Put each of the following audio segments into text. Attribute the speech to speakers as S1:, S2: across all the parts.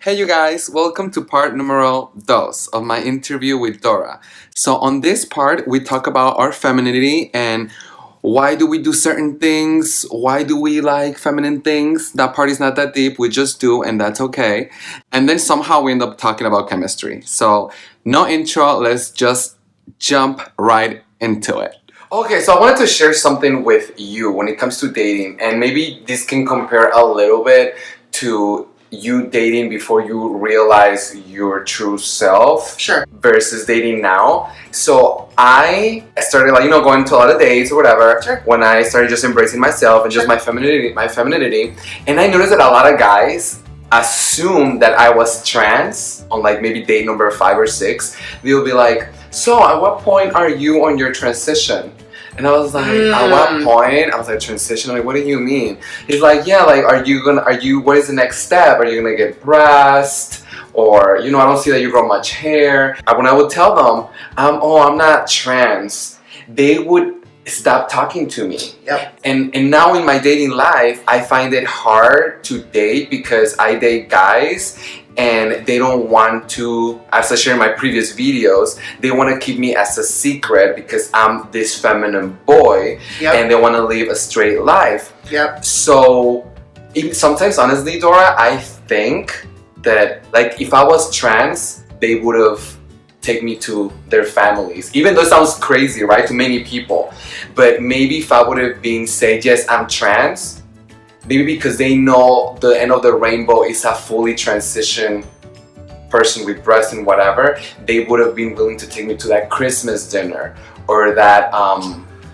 S1: Hey you guys, welcome to part numero dos of my interview with Dora. So on this part, we talk about our femininity and why do we do certain things, why do we like feminine things. That part is not that deep, we just do and that's okay. And then somehow we end up talking about chemistry. So no intro, let's just jump right into it. Okay, so I wanted to share something with you when it comes to dating, and maybe this can compare a little bit to you dating before you realize your true self.
S2: Sure.
S1: Versus dating now. So I started going to a lot of dates or whatever.
S2: Sure.
S1: When I started just embracing myself and just
S2: Sure.
S1: my femininity. And I noticed that a lot of guys assume that I was trans on like maybe date number 5 or 6. They'll be like, so at what point are you on your transition? And I was like, at what point? I was like, transition? Like, what do you mean? He's like, yeah, like, what is the next step? Are you gonna get breast? Or, I don't see that you grow much hair. When I would tell them, I'm not trans, they would stop talking to me.
S2: Yep.
S1: And now in my dating life, I find it hard to date because I date guys and they don't want to, as I shared in my previous videos, they want to keep me as a secret because I'm this feminine boy.
S2: Yep.
S1: And they want to live a straight life.
S2: Yep.
S1: So sometimes, honestly, Dora, I think that like if I was trans, they would have taken me to their families. Even though it sounds crazy, right, to many people. But maybe if I would have been said, yes, I'm trans, maybe because they know the end of the rainbow is a fully transitioned person with breasts and whatever, they would have been willing to take me to that Christmas dinner or that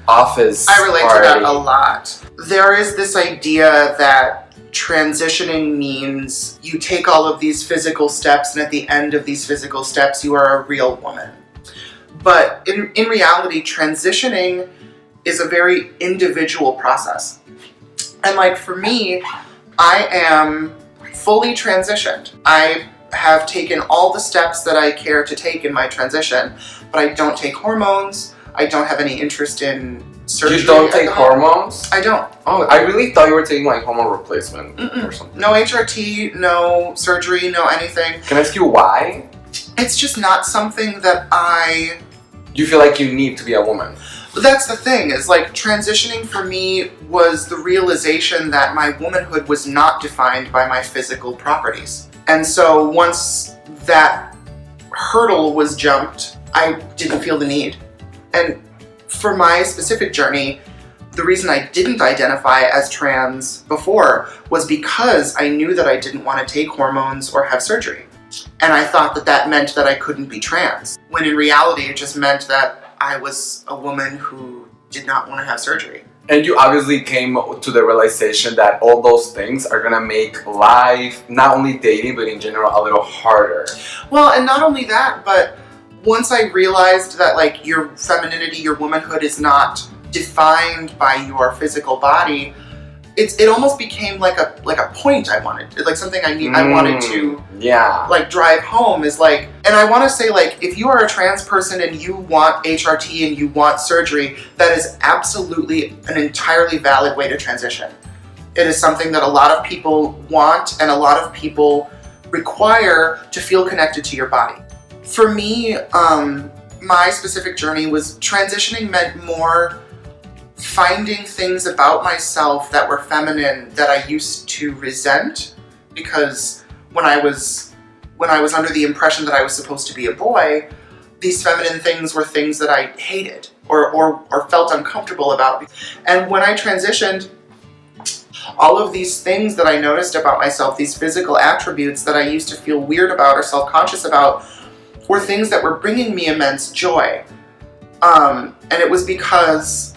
S1: office
S2: I relate
S1: party.
S2: to that a lot. There is this idea that transitioning means you take all of these physical steps, and at the end of these physical steps, you are a real woman. But in reality, transitioning is a very individual process. And like for me, I am fully transitioned. I have taken all the steps that I care to take in my transition, but I don't take hormones. I don't have any interest in surgery.
S1: You don't take hormones?
S2: I don't.
S1: Oh, I really thought you were taking like hormone replacement or something.
S2: No HRT, no surgery, no anything.
S1: Can I ask you why?
S2: It's just not something that
S1: You feel like you need to be a woman?
S2: That's the thing, is like transitioning for me was the realization that my womanhood was not defined by my physical properties. And so once that hurdle was jumped, I didn't feel the need. And for my specific journey, the reason I didn't identify as trans before was because I knew that I didn't want to take hormones or have surgery. And I thought that that meant that I couldn't be trans, when in reality it just meant that I was a woman who did not want to have surgery.
S1: And you obviously came to the realization that all those things are gonna make life, not only dating, but in general, a little harder.
S2: Well, and not only that, but once I realized that like your femininity, your womanhood is not defined by your physical body, it almost became like a point I wanted, like something I wanted to like drive home, is like, and I want to say, like, if you are a trans person and you want HRT and you want surgery, that is absolutely an entirely valid way to transition. It is something that a lot of people want and a lot of people require to feel connected to your body. For me, my specific journey was transitioning meant more finding things about myself that were feminine that I used to resent, because when I was under the impression that I was supposed to be a boy, these feminine things were things that I hated or felt uncomfortable about. And when I transitioned, all of these things that I noticed about myself, these physical attributes that I used to feel weird about or self-conscious about, were things that were bringing me immense joy. And it was because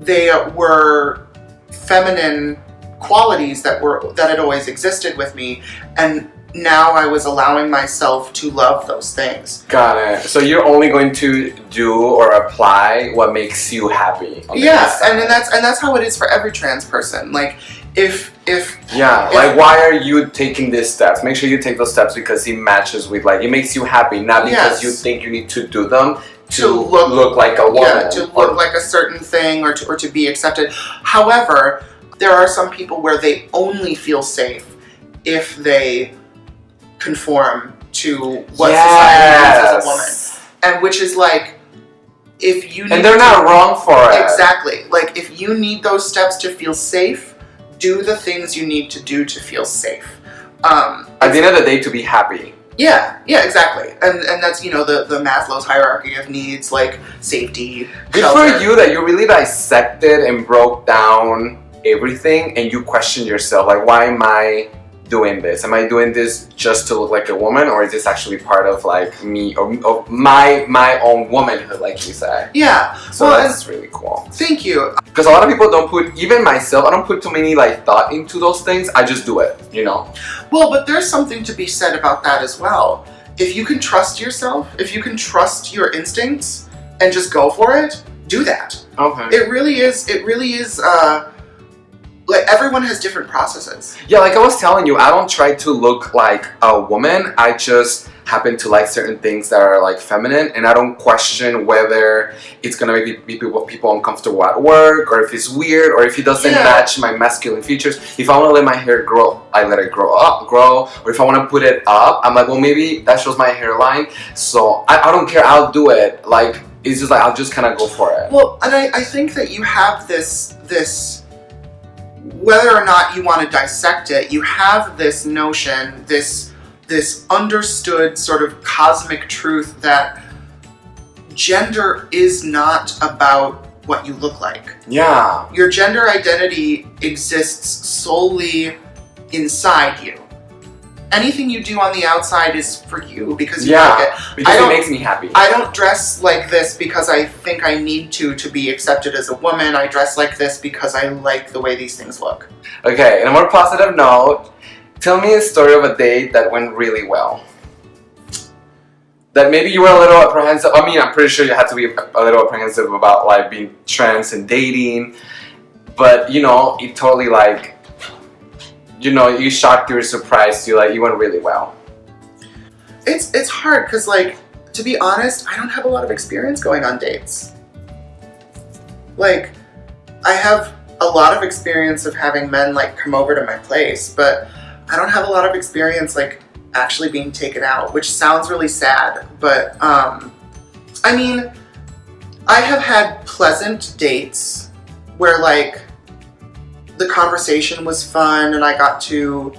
S2: they were feminine qualities that had always existed with me, and now I was allowing myself to love those things.
S1: Got it. So you're only going to do or apply what makes you happy.
S2: Yes, and that's how it is for every trans person. Like if
S1: like why are you taking these steps? Make sure you take those steps because it matches with, like, it makes you happy, not because you think you need to do them to look like a woman.
S2: Yeah, to look like a certain thing or to be accepted. However, there are some people where they only feel safe if they conform to what society views as a woman. And which is like, if you need
S1: and they're not wrong for it.
S2: Exactly. Like, if you need those steps to feel safe, do the things you need to do to feel safe.
S1: At the end of the day, to be happy.
S2: Yeah, exactly. And that's, you know, the Maslow's hierarchy of needs, like safety,
S1: Good
S2: shelter.
S1: for you that you really dissected and broke down everything, and you questioned yourself, like, why am I doing this? Am I doing this just to look like a woman, or is this actually part of like me or my own womanhood, like you said?
S2: Yeah.
S1: So that's really cool.
S2: Thank you.
S1: Because a lot of people don't put, even myself, I don't put too many like thought into those things. I just do it, you know?
S2: Well, but there's something to be said about that as well. If you can trust yourself, if you can trust your instincts and just go for it, do that.
S1: Okay.
S2: It really is, like, everyone has different processes.
S1: Yeah, like I was telling you, I don't try to look like a woman. I just happen to like certain things that are like feminine, and I don't question whether it's gonna make people uncomfortable at work, or if it's weird, or if it doesn't match my masculine features. If I want to let my hair grow, I let it grow. Or if I want to put it up, I'm like, well, maybe that shows my hairline, so I don't care, I'll do it. Like, it's just like, I'll just kind of go for it.
S2: Well, and I think that you have this whether or not you want to dissect it, you have this notion, this understood sort of cosmic truth that gender is not about what you look like.
S1: Yeah.
S2: Your gender identity exists solely inside you. Anything you do on the outside is for you because you like it.
S1: Because it makes me happy.
S2: I don't dress like this because I think I need to be accepted as a woman. I dress like this because I like the way these things look.
S1: Okay, on a more positive note, tell me a story of a date that went really well. That maybe you were a little apprehensive. I mean, I'm pretty sure you had to be a little apprehensive about like being trans and dating. But, you know, it totally like, you know, you shocked, you were surprised, you went really well.
S2: It's hard because, like, to be honest, I don't have a lot of experience going on dates. Like, I have a lot of experience of having men like come over to my place, but I don't have a lot of experience like actually being taken out, which sounds really sad, but I mean, I have had pleasant dates where like the conversation was fun and I got to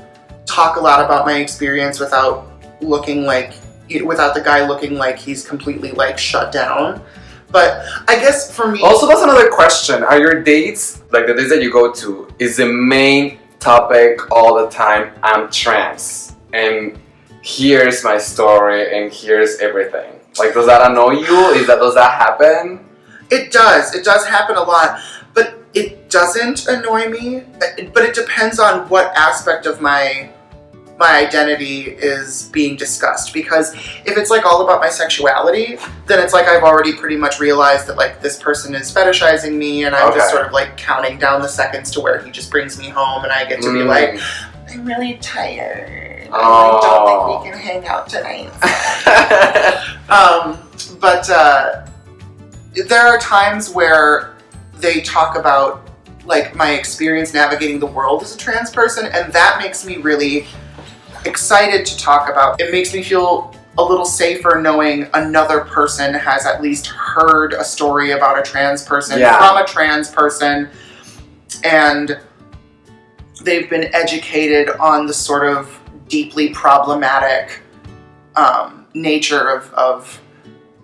S2: talk a lot about my experience without the guy looking like he's completely like shut down. But I guess for me...
S1: Also, that's another question. Are your dates, like the dates that you go to, is the main topic all the time, I'm trans, and here's my story, and here's everything? Like, does that annoy you? Does that happen?
S2: It does. It does happen a lot. But it doesn't annoy me. But it depends on what aspect of my identity is being discussed, because if it's like all about my sexuality, then it's like I've already pretty much realized that like this person is fetishizing me, and I'm just sort of like counting down the seconds to where he just brings me home and I get to be like, I'm really tired. I don't think we can hang out tonight. But there are times where they talk about like my experience navigating the world as a trans person, and that makes me really excited to talk about. It makes me feel a little safer knowing another person has at least heard a story about a trans person from a trans person, and they've been educated on the sort of deeply problematic nature of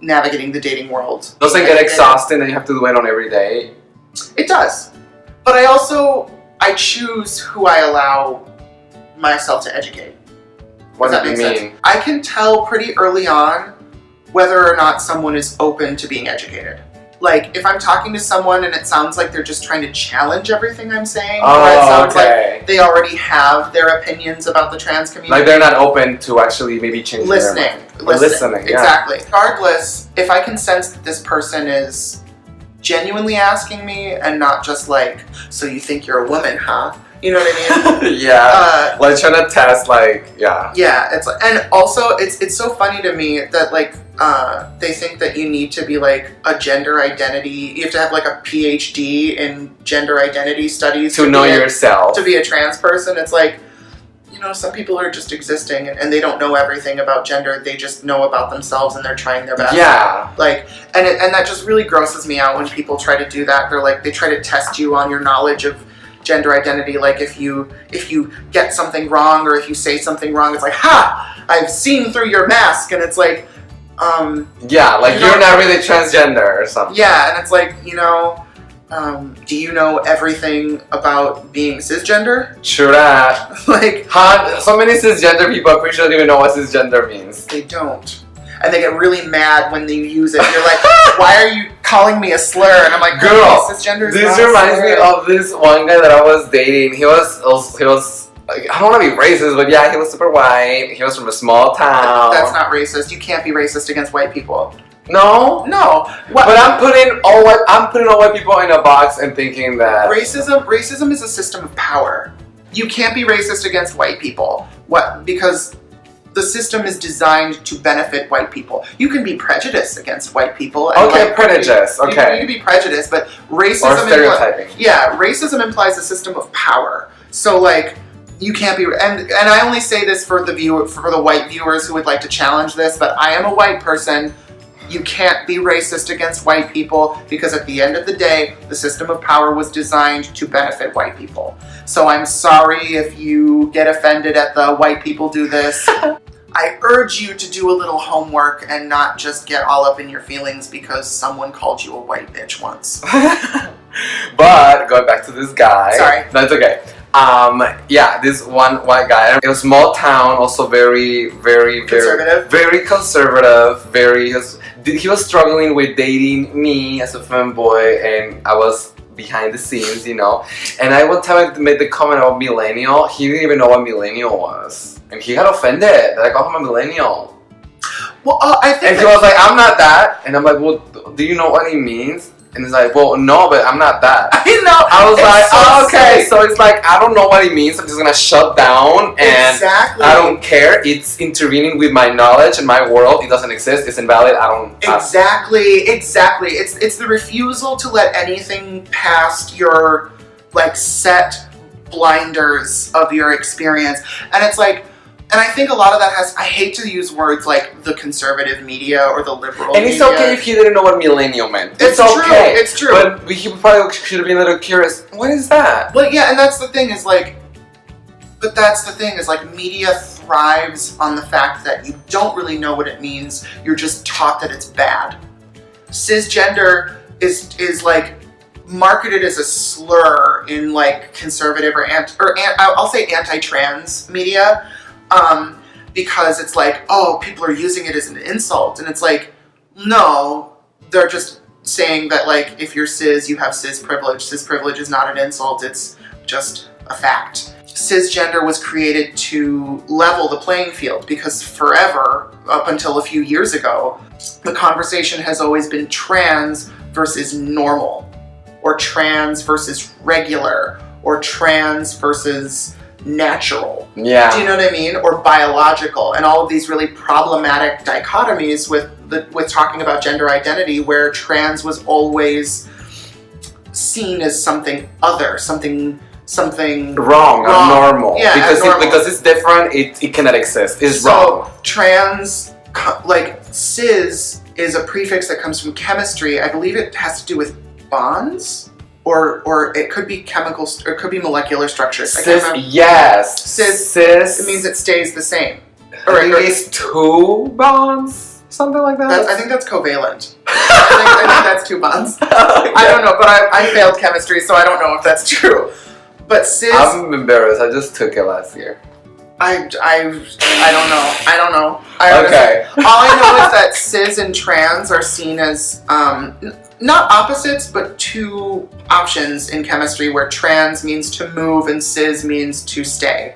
S2: navigating the dating world.
S1: Doesn't get exhausting and you have to do it on every day?
S2: It does. But I choose who I allow myself to educate.
S1: What
S2: does that make sense? I can tell pretty early on whether or not someone is open to being educated. Like, if I'm talking to someone and it sounds like they're just trying to challenge everything I'm saying, or it sounds like they already have their opinions about the trans community.
S1: Like, they're not open to actually maybe changing their mind. Listening,
S2: exactly. Regardless, if I can sense that this person is genuinely asking me and not just like, so you think you're a woman, huh? You know what I mean?
S1: Yeah. Like trying to test, like, yeah.
S2: Yeah, it's and also it's so funny to me that like they think that you need to be like a gender identity. You have to have like a PhD in gender identity studies
S1: to know yourself,
S2: to be a trans person. It's like, some people are just existing and they don't know everything about gender. They just know about themselves and they're trying their best.
S1: Yeah.
S2: Like, and that just really grosses me out when people try to do that. They're like, they try to test you on your knowledge of gender identity. Like, if you get something wrong or if you say something wrong, it's like, ha! I've seen through your mask, and it's like,
S1: yeah, like you're not really transgender or something.
S2: Yeah, and it's like, do you know everything about being cisgender?
S1: True that.
S2: Like,
S1: so many cisgender people, I'm pretty sure don't even know what cisgender means.
S2: They don't. And they get really mad when they use it. You're like, why are you calling me a slur? And I'm like,
S1: girl,
S2: cisgender is
S1: this
S2: not
S1: reminds
S2: a
S1: me
S2: slur.
S1: of this one guy that I was dating. He was like, I don't want to be racist, but yeah, he was super white. He was from a small town.
S2: That's not racist. You can't be racist against white people.
S1: No?
S2: No. What?
S1: But I'm putting all white people in a box and thinking that
S2: Racism is a system of power. You can't be racist against white people. What? Because the system is designed to benefit white people. You can be prejudiced against white people. And
S1: okay, prejudice. Okay.
S2: You can be prejudiced, but racism.
S1: Or stereotyping.
S2: Racism implies a system of power. So like, you can't be. And I only say this for the white viewers who would like to challenge this, but I am a white person. You can't be racist against white people because at the end of the day, the system of power was designed to benefit white people. So I'm sorry if you get offended at the white people do this. I urge you to do a little homework and not just get all up in your feelings because someone called you a white bitch once.
S1: But going back to this guy.
S2: Sorry.
S1: That's okay. This one white guy. It was small town, also very
S2: Conservative?
S1: very conservative. He was struggling with dating me as a femboy, and I was behind the scenes, And I one time I made the comment about millennial. He didn't even know what millennial was, and he got offended that I called him a millennial.
S2: Well, I think.
S1: And he was like, "I'm not that," and I'm like, "Well, do you know what he means?" And he's like, "Well, no, but I'm not that." I was like, "Oh, okay." So it's like, I don't know what he means. I'm just gonna shut down, and
S2: Exactly.
S1: I don't care. It's intervening with my knowledge and my world. It doesn't exist. It's invalid.
S2: Exactly. It's the refusal to let anything past your set blinders of your experience, and it's like. And I think a lot of that I hate to use words like the conservative media or the liberal media.
S1: And it's okay if he didn't know what millennial meant.
S2: It's
S1: okay.
S2: It's true.
S1: But he probably should have been a little curious. What is that?
S2: Well, yeah, and that's the thing is media thrives on the fact that you don't really know what it means. You're just taught that it's bad. Cisgender is like marketed as a slur in like conservative or I'll say anti-trans media. Because it's like, oh, people are using it as an insult. And it's like, no, they're just saying that, like, if you're cis, you have cis privilege. Cis privilege is not an insult, it's just a fact. Cisgender was created to level the playing field because forever, up until a few years ago, the conversation has always been trans versus normal, or trans versus regular, or trans versus natural.
S1: Yeah.
S2: Do you know what I mean? Or biological, and all of these really problematic dichotomies with talking about gender identity, where trans was always seen as something other, something
S1: wrong. Abnormal.
S2: Yeah,
S1: because it's different. It cannot exist. It's wrong.
S2: So trans, like cis, is a prefix that comes from chemistry. I believe it has to do with bonds. Or it could be chemicals, or it could be molecular structures.
S1: Cis, yes.
S2: Cis. It means it stays the same.
S1: I think it's two bonds, something like that.
S2: I think that's covalent. I think that's two bonds. Okay. I don't know, but I failed chemistry, so I don't know if that's true. But cis.
S1: I'm embarrassed. I just took it last year.
S2: I don't know.
S1: Okay.
S2: All I know is that cis and trans are seen as not opposites, but two options in chemistry, where trans means to move and cis means to stay.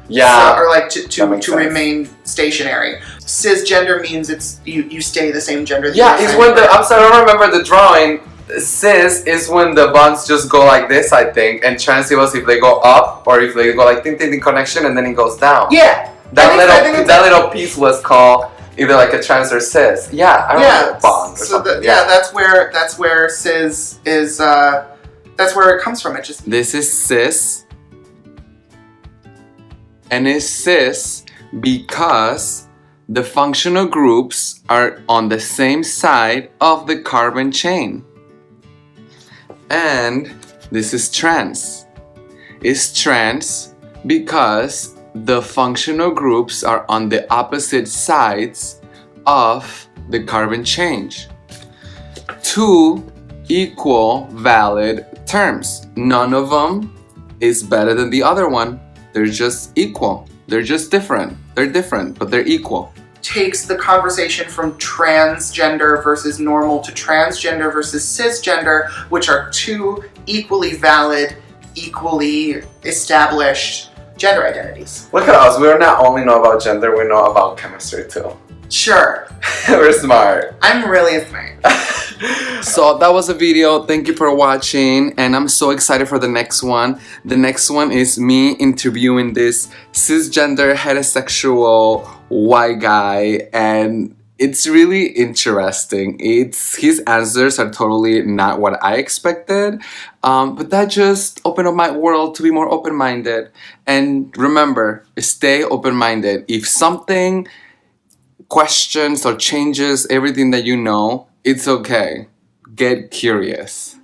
S1: Yeah.
S2: So, or like to remain stationary. Cisgender means it's you stay the same gender.
S1: It's when I'm sorry, I don't remember the drawing. Cis is when the bonds just go like this, I think, and trans was if they go up or if they go like ting connection and then it goes down.
S2: Yeah.
S1: That little piece was called either like a trans or cis. Yeah, I remember bond. Or something.
S2: That's where cis is. That's where it comes from. It just.
S1: This is cis. and it's cis because the functional groups are on the same side of the carbon chain. And this is trans. It's trans because the functional groups are on the opposite sides of the carbon chain. Two equal valid terms. None of them is better than the other one. They're just equal. They're just different. They're different, but they're equal.
S2: Takes the conversation from transgender versus normal to transgender versus cisgender, which are two equally valid, equally established gender identities.
S1: Look at us. We not only know about gender, we know about chemistry too.
S2: Sure.
S1: We're smart.
S2: I'm really smart.
S1: So that was a video. Thank you for watching, and I'm so excited for the next one. The next one is me interviewing this cisgender heterosexual white guy, and it's really interesting. His answers are totally not what I expected, but that just opened up my world to be more open-minded. And remember, stay open-minded. If something questions or changes everything that you know, it's okay. Get curious.